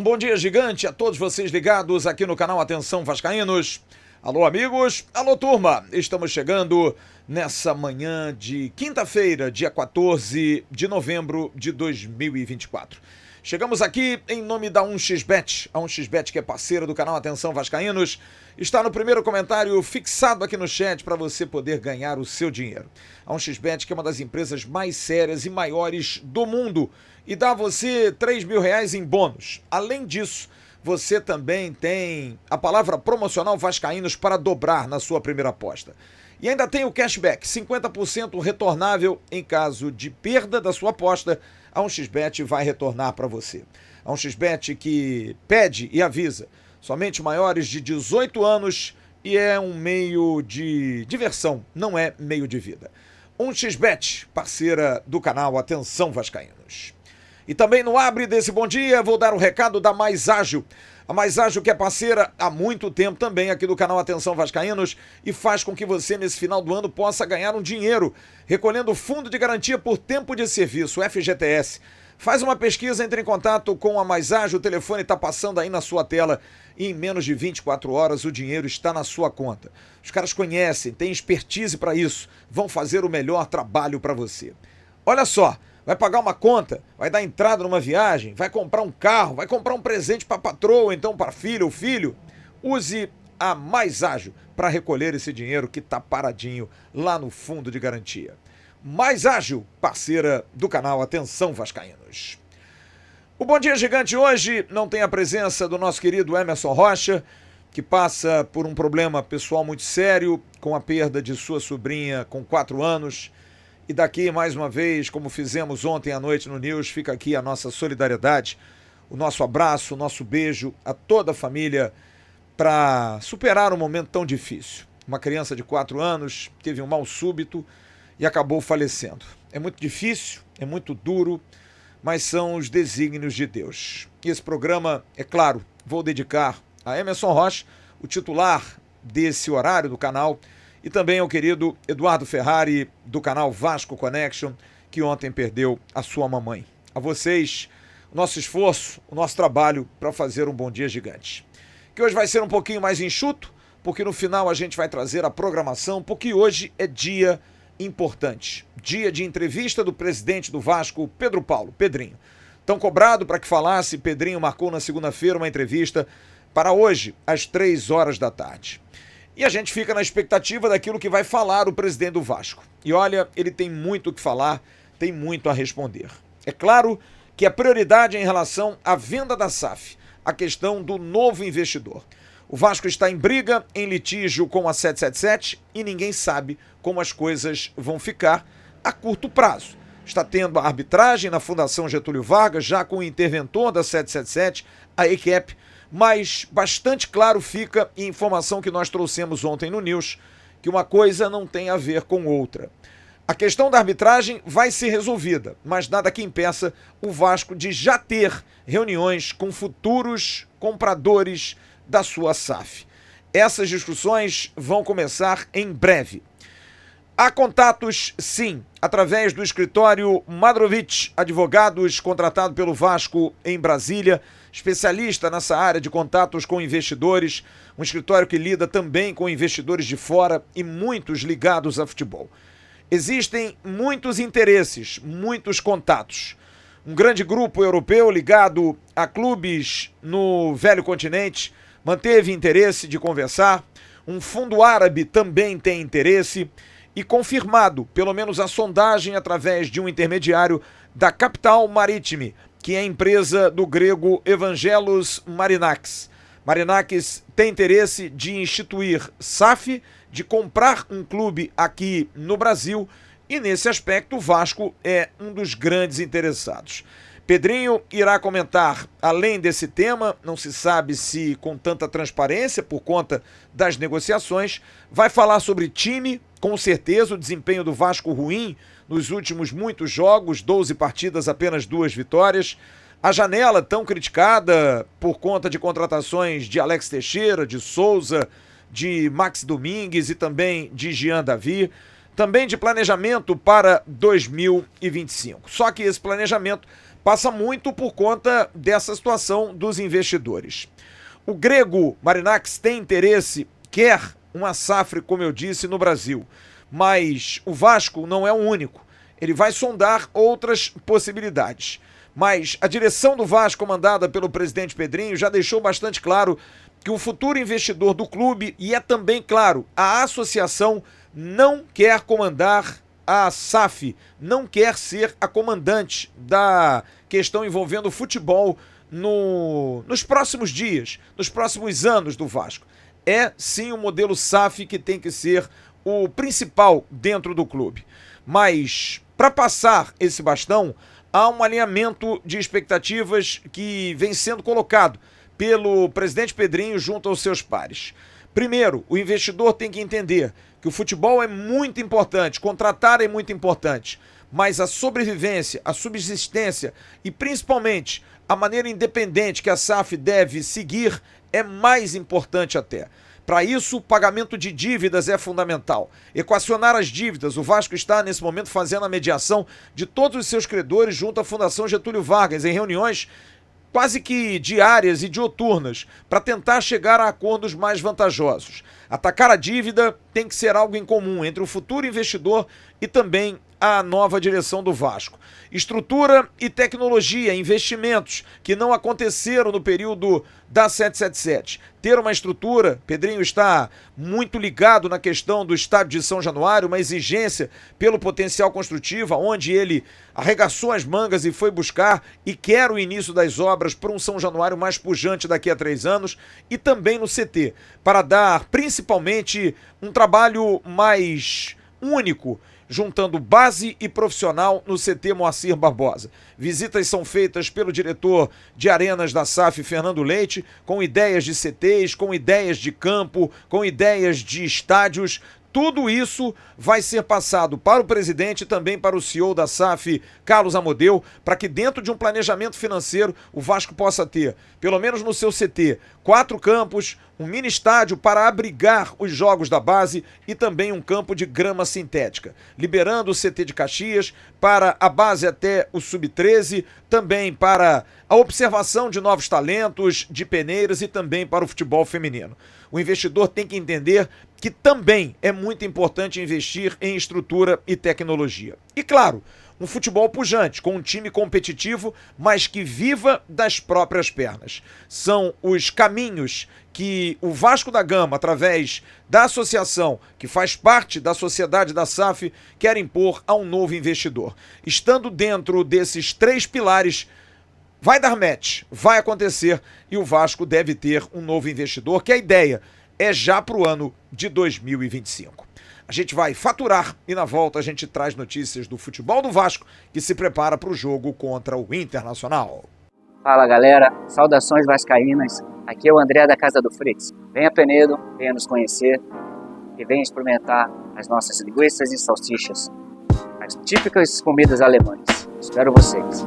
bom dia gigante a todos vocês ligados aqui no canal Atenção Vascaínos. Alô amigos, alô turma, estamos chegando nessa manhã de quinta-feira, dia 14 de novembro de 2024. Chegamos aqui em nome da 1xBet, a 1xBet que é parceira do canal Atenção Vascaínos, está no primeiro comentário fixado aqui no chat para você poder ganhar o seu dinheiro. A 1xBet que é uma das empresas mais sérias e maiores do mundo e dá a você R$3.000 em bônus. Além disso, você também tem a palavra promocional Vascaínos para dobrar na sua primeira aposta. E ainda tem o cashback, 50% retornável em caso de perda da sua aposta. A 1xBet vai retornar para você. A 1xBet que pede e avisa somente maiores de 18 anos e é um meio de diversão, não é meio de vida. 1xBet, parceira do canal Atenção Vascaínos. E também no abre desse bom dia, vou dar o recado da Mais Ágil. A Mais Ágil que é parceira há muito tempo também aqui do canal Atenção Vascaínos e faz com que você nesse final do ano possa ganhar um dinheiro recolhendo Fundo de Garantia por Tempo de Serviço, FGTS. Faz uma pesquisa, entre em contato com a Mais Ágil, o telefone está passando aí na sua tela e em menos de 24 horas o dinheiro está na sua conta. Os caras conhecem, têm expertise para isso, vão fazer o melhor trabalho para você. Olha só, vai pagar uma conta, vai dar entrada numa viagem, vai comprar um carro, vai comprar um presente para a patroa, então para filha ou filho. Use a Mais Ágil para recolher esse dinheiro que está paradinho lá no Fundo de Garantia. Mais Ágil, parceira do canal Atenção Vascaínos. O Bom Dia Gigante hoje não tem a presença do nosso querido Emerson Rocha, que passa por um problema pessoal muito sério com a perda de sua sobrinha com 4 anos. E daqui, mais uma vez, como fizemos ontem à noite no News, fica aqui a nossa solidariedade, o nosso abraço, o nosso beijo a toda a família para superar um momento tão difícil. Uma criança de 4 anos teve um mal súbito e acabou falecendo. É muito difícil, é muito duro, mas são os desígnios de Deus. E esse programa, é claro, vou dedicar a Emerson Rocha, o titular desse horário do canal, e também ao querido Eduardo Ferrari, do canal Vasco Connection, que ontem perdeu a sua mamãe. A vocês, o nosso esforço, o nosso trabalho para fazer um Bom Dia Gigante. Que hoje vai ser um pouquinho mais enxuto, porque no final a gente vai trazer a programação, porque hoje é dia importante. Dia de entrevista do presidente do Vasco, Pedro Paulo, Pedrinho. Tão cobrado para que falasse, Pedrinho marcou na segunda-feira uma entrevista para hoje, às 3 horas da tarde. E a gente fica na expectativa daquilo que vai falar o presidente do Vasco. E olha, ele tem muito o que falar, tem muito a responder. É claro que a prioridade é em relação à venda da SAF, a questão do novo investidor. O Vasco está em briga, em litígio com a 777 e ninguém sabe como as coisas vão ficar a curto prazo. Está tendo a arbitragem na Fundação Getúlio Vargas, já com o interventor da 777, a EQEP, mas bastante claro fica, e informação que nós trouxemos ontem no News, que uma coisa não tem a ver com outra. A questão da arbitragem vai ser resolvida, mas nada que impeça o Vasco de já ter reuniões com futuros compradores da sua SAF. Essas discussões vão começar em breve. Há contatos, sim, através do escritório Madrovich Advogados, contratado pelo Vasco em Brasília, especialista nessa área de contatos com investidores, um escritório que lida também com investidores de fora e muitos ligados a futebol. Existem muitos interesses, muitos contatos. Um grande grupo europeu ligado a clubes no velho continente manteve interesse de conversar, um fundo árabe também tem interesse e confirmado, pelo menos a sondagem através de um intermediário da Capital Maritime, que é a empresa do grego Evangelos Marinakis. Marinakis tem interesse de instituir SAF, de comprar um clube aqui no Brasil e nesse aspecto o Vasco é um dos grandes interessados. Pedrinho irá comentar além desse tema, não se sabe se com tanta transparência por conta das negociações, vai falar sobre time, com certeza o desempenho do Vasco ruim nos últimos muitos jogos, 12 partidas, apenas 2 vitórias, a janela tão criticada por conta de contratações de Alex Teixeira, de Souza, de Max Domingues e também de Jean Davi, também de planejamento para 2025. Só que esse planejamento passa muito por conta dessa situação dos investidores. O grego Marinakis tem interesse, quer uma SAF, como eu disse, no Brasil, mas o Vasco não é o único. Ele vai sondar outras possibilidades. Mas a direção do Vasco, comandada pelo presidente Pedrinho, já deixou bastante claro que o futuro investidor do clube, e é também claro, a associação não quer comandar a SAF, não quer ser a comandante da questão envolvendo o futebol nos próximos dias, nos próximos anos do Vasco. É sim o modelo SAF que tem que ser o principal dentro do clube. Mas para passar esse bastão, há um alinhamento de expectativas que vem sendo colocado pelo presidente Pedrinho junto aos seus pares. Primeiro, o investidor tem que entender que o futebol é muito importante, contratar é muito importante, mas a sobrevivência, a subsistência e principalmente a maneira independente que a SAF deve seguir é mais importante até. Para isso, o pagamento de dívidas é fundamental. Equacionar as dívidas, o Vasco está nesse momento fazendo a mediação de todos os seus credores junto à Fundação Getúlio Vargas em reuniões quase que diárias e dioturnas, para tentar chegar a acordos mais vantajosos. Atacar a dívida tem que ser algo em comum entre o futuro investidor e também a nova direção do Vasco. Estrutura e tecnologia, investimentos que não aconteceram no período da 777. Ter uma estrutura, Pedrinho está muito ligado na questão do estádio de São Januário, uma exigência pelo potencial construtivo, onde ele arregaçou as mangas e foi buscar e quer o início das obras para um São Januário mais pujante daqui a 3 anos e também no CT, para dar principalmente um trabalho mais único, juntando base e profissional no CT Moacir Barbosa. Visitas são feitas pelo diretor de arenas da SAF, Fernando Leite, com ideias de CTs, com ideias de campo, com ideias de estádios. Tudo isso vai ser passado para o presidente e também para o CEO da SAF, Carlos Amodeu, para que dentro de um planejamento financeiro o Vasco possa ter, pelo menos no seu CT, 4 campos, um mini estádio para abrigar os jogos da base e também um campo de grama sintética, liberando o CT de Caxias para a base até o Sub-13, também para a observação de novos talentos, de peneiras e também para o futebol feminino. O investidor tem que entender que também é muito importante investir em estrutura e tecnologia. E claro, um futebol pujante, com um time competitivo, mas que viva das próprias pernas. São os caminhos que o Vasco da Gama, através da associação, que faz parte da sociedade da SAF, quer impor a um novo investidor. Estando dentro desses 3 pilares, vai dar match, vai acontecer e o Vasco deve ter um novo investidor, que a ideia é já para o ano de 2025. A gente vai faturar e na volta a gente traz notícias do futebol do Vasco, que se prepara para o jogo contra o Internacional. Fala galera, saudações vascaínas, aqui é o André da Casa do Fritz. Venha Penedo, venha nos conhecer e venha experimentar as nossas linguiças e salsichas, as típicas comidas alemãs. Espero vocês.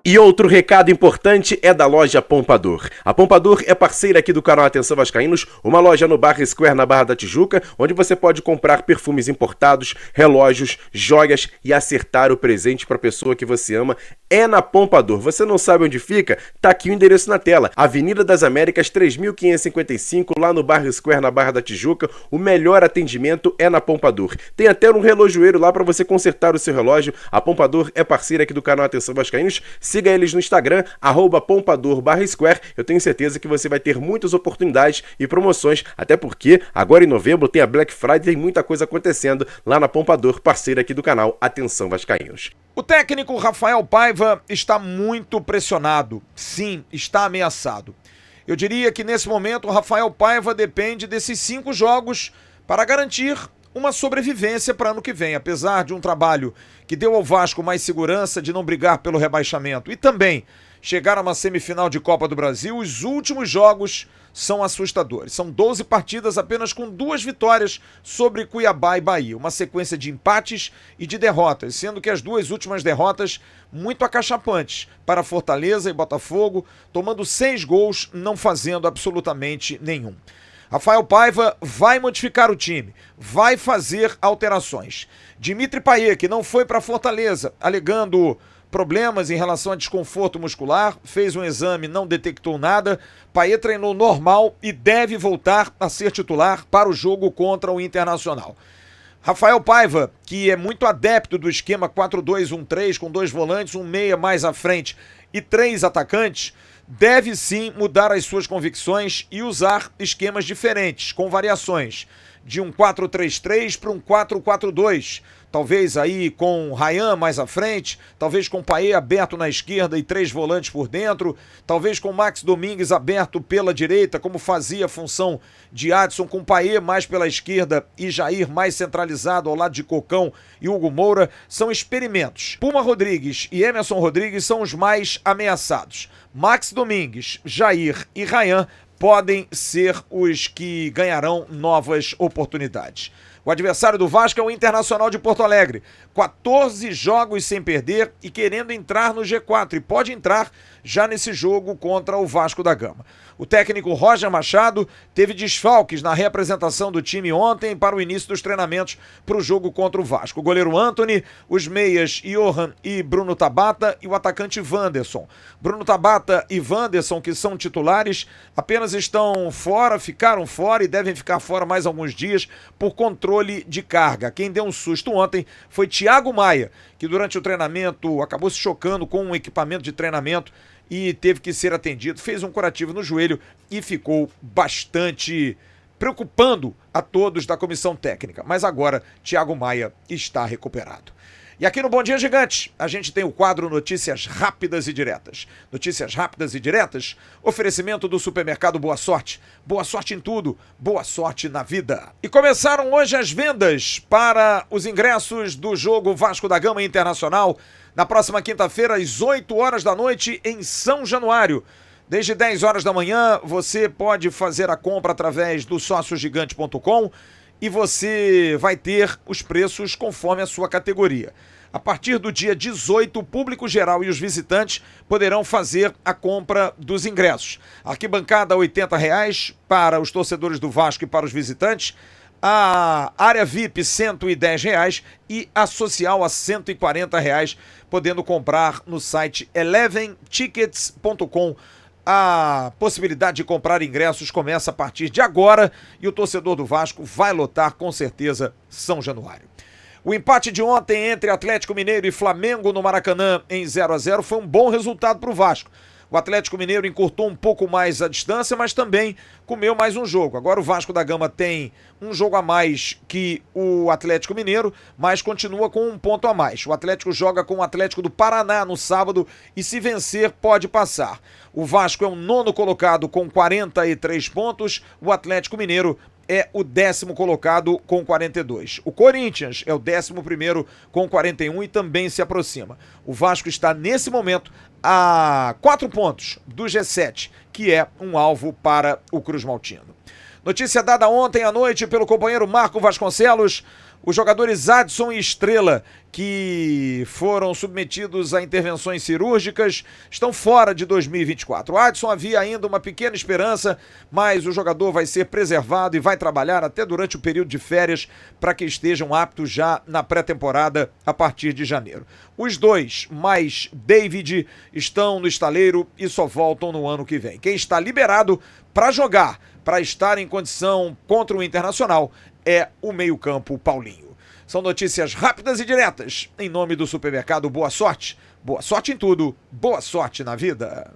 E outro recado importante é da loja Pompador. A Pompador é parceira aqui do canal Atenção Vascaínos, uma loja no Barra Square, na Barra da Tijuca, onde você pode comprar perfumes importados, relógios, joias e acertar o presente para a pessoa que você ama. É na Pompador. Você não sabe onde fica? Tá aqui o endereço na tela. Avenida das Américas, 3555, lá no Barra Square, na Barra da Tijuca. O melhor atendimento é na Pompador. Tem até um relojoeiro lá para você consertar o seu relógio. A Pompador é parceira aqui do canal Atenção Vascaínos. Siga eles no Instagram, @pompador_square. Eu tenho certeza que você vai ter muitas oportunidades e promoções, até porque agora em novembro tem a Black Friday, tem muita coisa acontecendo lá na Pompador, parceira aqui do canal Atenção Vascaínos. O técnico Rafael Paiva está muito pressionado. Sim, está ameaçado. Eu diria que nesse momento o Rafael Paiva depende desses 5 jogos para garantir uma sobrevivência para ano que vem, apesar de um trabalho que deu ao Vasco mais segurança de não brigar pelo rebaixamento e também chegar a uma semifinal de Copa do Brasil. Os últimos jogos são assustadores. São 12 partidas apenas com 2 vitórias sobre Cuiabá e Bahia. Uma sequência de empates e de derrotas, sendo que as 2 últimas derrotas muito acachapantes para Fortaleza e Botafogo, tomando 6 gols, não fazendo absolutamente nenhum. Rafael Paiva vai modificar o time, vai fazer alterações. Dimitri Payet, que não foi para Fortaleza, alegando problemas em relação a desconforto muscular, fez um exame, não detectou nada. Payet treinou normal e deve voltar a ser titular para o jogo contra o Internacional. Rafael Paiva, que é muito adepto do esquema 4-2-1-3, com 2 volantes, um meia mais à frente e 3 atacantes, deve sim mudar as suas convicções e usar esquemas diferentes, com variações, de um 4-3-3 para um 4-4-2, talvez aí com Ryan mais à frente, talvez com Payet aberto na esquerda e 3 volantes por dentro, talvez com Max Domingues aberto pela direita, como fazia a função de Adson, com Payet mais pela esquerda e Jair mais centralizado ao lado de Cocão e Hugo Moura. São experimentos. Puma Rodrigues e Emerson Rodrigues são os mais ameaçados. Max Domingues, Jair e Ryan podem ser os que ganharão novas oportunidades. O adversário do Vasco é o Internacional de Porto Alegre. 14 jogos sem perder e querendo entrar no G4. E pode entrar já nesse jogo contra o Vasco da Gama. O técnico Roger Machado teve desfalques na reapresentação do time ontem para o início dos treinamentos para o jogo contra o Vasco. O goleiro Antony, os meias Johan e Bruno Tabata e o atacante Wanderson. Bruno Tabata e Wanderson, que são titulares, apenas estão fora, ficaram fora e devem ficar fora mais alguns dias por controle de carga. Quem deu um susto ontem foi Thiago Maia, que durante o treinamento acabou se chocando com um equipamento de treinamento e teve que ser atendido, fez um curativo no joelho e ficou bastante preocupando a todos da comissão técnica. Mas agora, Thiago Maia está recuperado. E aqui no Bom Dia Gigante, a gente tem o quadro Notícias Rápidas e Diretas. Notícias Rápidas e Diretas, oferecimento do supermercado Boa Sorte. Boa sorte em tudo, boa sorte na vida. E começaram hoje as vendas para os ingressos do jogo Vasco da Gama Internacional, na próxima quinta-feira, às 8 horas da noite, em São Januário. Desde 10 horas da manhã, você pode fazer a compra através do sóciogigante.com e você vai ter os preços conforme a sua categoria. A partir do dia 18, o público geral e os visitantes poderão fazer a compra dos ingressos. Arquibancada R$ 80 para os torcedores do Vasco e para os visitantes. A área VIP R$ 110 e a social a R$ 140, podendo comprar no site eleventickets.com. A possibilidade de comprar ingressos começa a partir de agora e o torcedor do Vasco vai lotar com certeza São Januário. O empate de ontem entre Atlético Mineiro e Flamengo no Maracanã em 0-0 foi um bom resultado para o Vasco. O Atlético Mineiro encurtou um pouco mais a distância, mas também comeu mais um jogo. Agora o Vasco da Gama tem um jogo a mais que o Atlético Mineiro, mas continua com um ponto a mais. O Atlético joga com o Atlético do Paraná no sábado e se vencer pode passar. O Vasco é o 9º colocado com 43 pontos, o Atlético Mineiro é o 10º colocado com 42. O Corinthians é o 11º com 41 e também se aproxima. O Vasco está nesse momento a 4 pontos do G7, que é um alvo para o Cruz Maltino. Notícia dada ontem à noite pelo companheiro Marco Vasconcelos: os jogadores Adson e Estrela, que foram submetidos a intervenções cirúrgicas, estão fora de 2024. O Adson havia ainda uma pequena esperança, mas o jogador vai ser preservado e vai trabalhar até durante o período de férias para que estejam aptos já na pré-temporada a partir de janeiro. Os dois, mais David, estão no estaleiro e só voltam no ano que vem. Quem está liberado para jogar, para estar em condição contra o Internacional, é o meio-campo Paulinho. São notícias rápidas e diretas, em nome do supermercado Boa Sorte. Boa sorte em tudo, boa sorte na vida.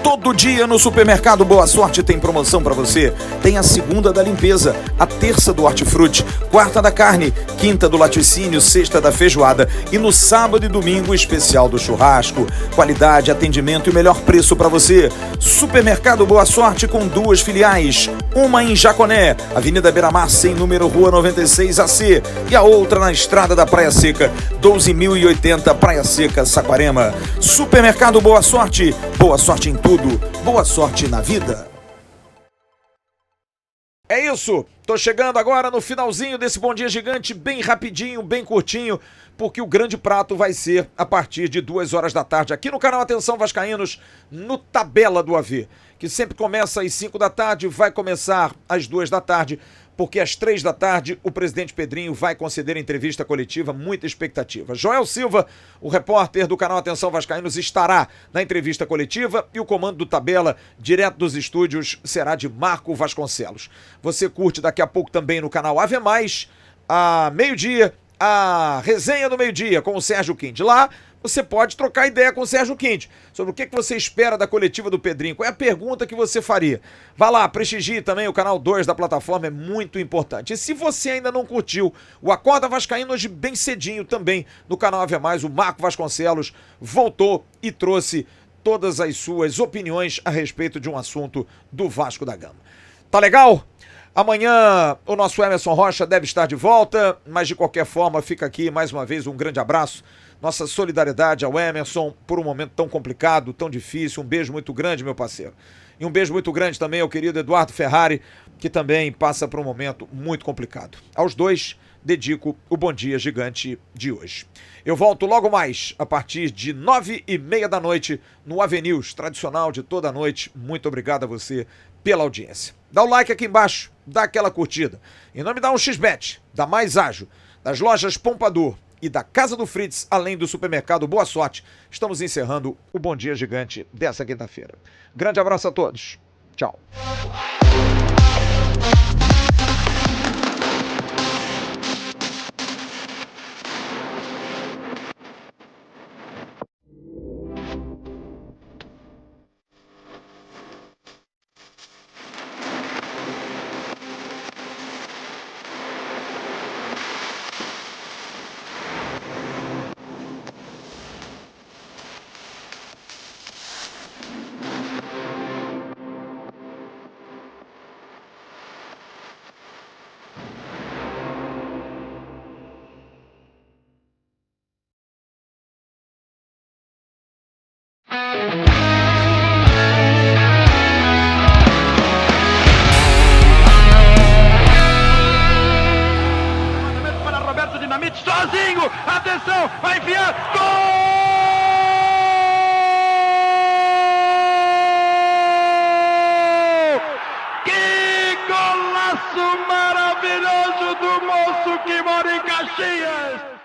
Todo dia no supermercado Boa Sorte tem promoção para você. Tem a segunda da limpeza, a terça do hortifruti, quarta da carne, quinta do laticínio, sexta da feijoada e no sábado e domingo o especial do churrasco. Qualidade, atendimento e o melhor preço para você. Supermercado Boa Sorte com 2 filiais. Uma em Jaconé, Avenida Beira-Mar, sem número, Rua 96AC. E a outra na Estrada da Praia Seca, 12.080, Praia Seca, Saquarema. Supermercado Boa Sorte em tudo, boa sorte na vida. É isso, tô chegando agora no finalzinho desse Bom Dia Gigante, bem rapidinho, bem curtinho, porque o grande prato vai ser a partir de 2 horas da tarde, aqui no canal Atenção Vascaínos, no Tabela do AV, que sempre começa às 5 da tarde, vai começar às 2 da tarde, porque às 3 da tarde o presidente Pedrinho vai conceder entrevista coletiva, muita expectativa. Joel Silva, o repórter do canal Atenção Vascaínos, estará na entrevista coletiva e o comando do Tabela, direto dos estúdios, será de Marco Vasconcelos. Você curte daqui a pouco também no canal Ave Mais, a meio-dia, a resenha do meio-dia com o Sérgio Quinte. Lá você pode trocar ideia com o Sérgio Quinte sobre o que você espera da coletiva do Pedrinho. Qual é a pergunta que você faria? Vá lá, prestigie também o canal 2 da plataforma, é muito importante. E se você ainda não curtiu o Acorda Vascaíno, hoje bem cedinho também no canal Ave Mais, o Marco Vasconcelos voltou e trouxe todas as suas opiniões a respeito de um assunto do Vasco da Gama. Tá legal? Amanhã o nosso Emerson Rocha deve estar de volta, mas de qualquer forma fica aqui mais uma vez um grande abraço, nossa solidariedade ao Emerson por um momento tão complicado, tão difícil. Um beijo muito grande, meu parceiro. E um beijo muito grande também ao querido Eduardo Ferrari, que também passa por um momento muito complicado. Aos dois dedico o Bom Dia Gigante de hoje. Eu volto logo mais, a partir de 9h30 da noite, no Avenews, tradicional de toda noite. Muito obrigado a você pela audiência. Dá o like aqui embaixo, dá aquela curtida. E não me dá um XBET, da Mais Ágil, das lojas Pompadour e da Casa do Fritz, além do supermercado Boa Sorte. Estamos encerrando o Bom Dia Gigante dessa quinta-feira. Grande abraço a todos. Tchau. Sozinho, atenção, vai enfiar, gol! Que golaço maravilhoso do moço que mora em Caxias!